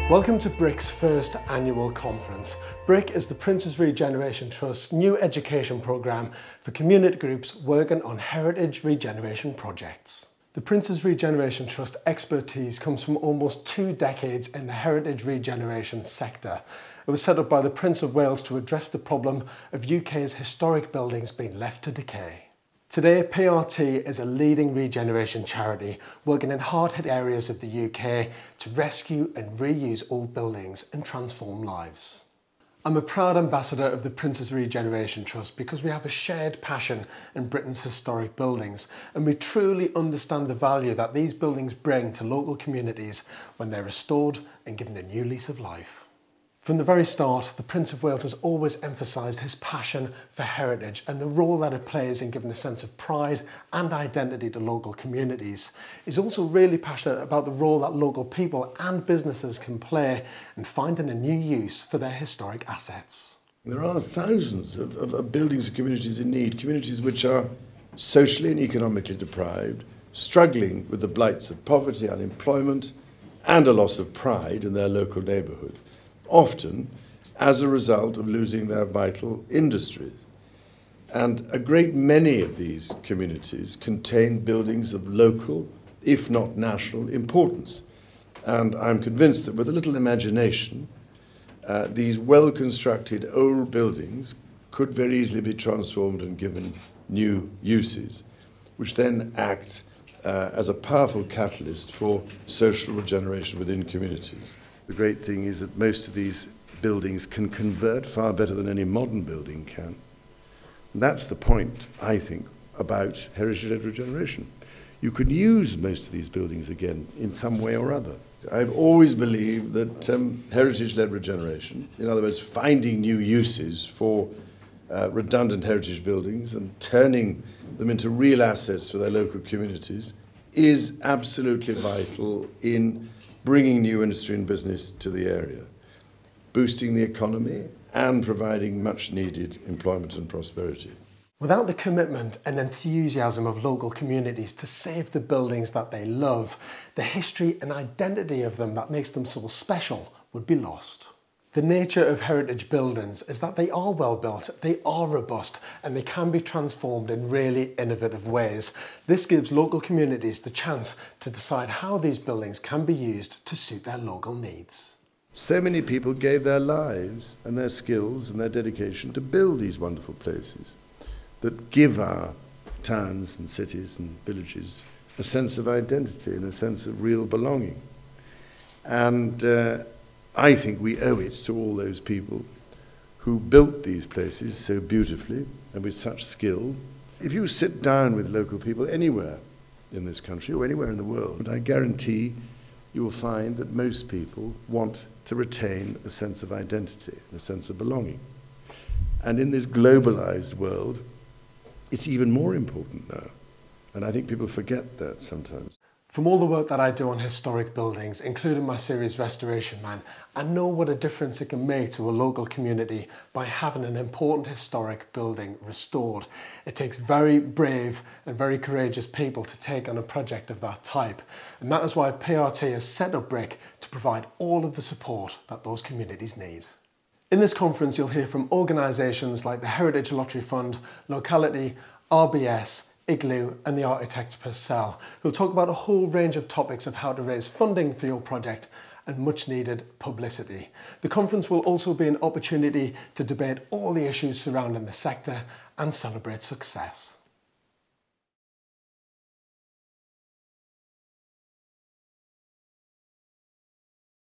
Welcome to BRIC's first annual conference. BRIC is the Prince's Regeneration Trust's new education programme for community groups working on heritage regeneration projects. The Prince's Regeneration Trust expertise comes from almost 2 decades in the heritage regeneration sector. It was set up by the Prince of Wales to address the problem of UK's historic buildings being left to decay. Today, PRT is a leading regeneration charity working in hard-hit areas of the UK to rescue and reuse old buildings and transform lives. I'm a proud ambassador of the Prince's Regeneration Trust because we have a shared passion in Britain's historic buildings, and we truly understand the value that these buildings bring to local communities when they're restored and given a new lease of life. From the very start, the Prince of Wales has always emphasised his passion for heritage and the role that it plays in giving a sense of pride and identity to local communities. He's also really passionate about the role that local people and businesses can play in finding a new use for their historic assets. There are thousands of buildings and communities in need, communities which are socially and economically deprived, struggling with the blights of poverty, unemployment, and a loss of pride in their local neighbourhood, often as a result of losing their vital industries. And a great many of these communities contain buildings of local, if not national, importance. And I'm convinced that with a little imagination, these well-constructed old buildings could very easily be transformed and given new uses, which then act as a powerful catalyst for social regeneration within communities. The great thing is that most of these buildings can convert far better than any modern building can. And that's the point, I think, about heritage-led regeneration. You can use most of these buildings again in some way or other. I've always believed that heritage-led regeneration, in other words, finding new uses for redundant heritage buildings and turning them into real assets for their local communities, is absolutely vital in bringing new industry and business to the area, boosting the economy and providing much needed employment and prosperity. Without the commitment and enthusiasm of local communities to save the buildings that they love, the history and identity of them that makes them so special would be lost. The nature of heritage buildings is that they are well built, they are robust, and they can be transformed in really innovative ways. This gives local communities the chance to decide how these buildings can be used to suit their local needs. So many people gave their lives and their skills and their dedication to build these wonderful places that give our towns and cities and villages a sense of identity and a sense of real belonging. And I think we owe it to all those people who built these places so beautifully and with such skill. If you sit down with local people anywhere in this country or anywhere in the world, I guarantee you will find that most people want to retain a sense of identity, a sense of belonging. And in this globalized world, it's even more important now. And I think people forget that sometimes. From all the work that I do on historic buildings, including my series Restoration Man, I know what a difference it can make to a local community by having an important historic building restored. It takes very brave and very courageous people to take on a project of that type. And that is why PRT has set up BRIC to provide all of the support that those communities need. In this conference, you'll hear from organisations like the Heritage Lottery Fund, Locality, RBS, incl and the Architects Per Cell, who'll talk about a whole range of topics of how to raise funding for your project and much needed publicity. The conference will also be an opportunity to debate all the issues surrounding the sector and celebrate success.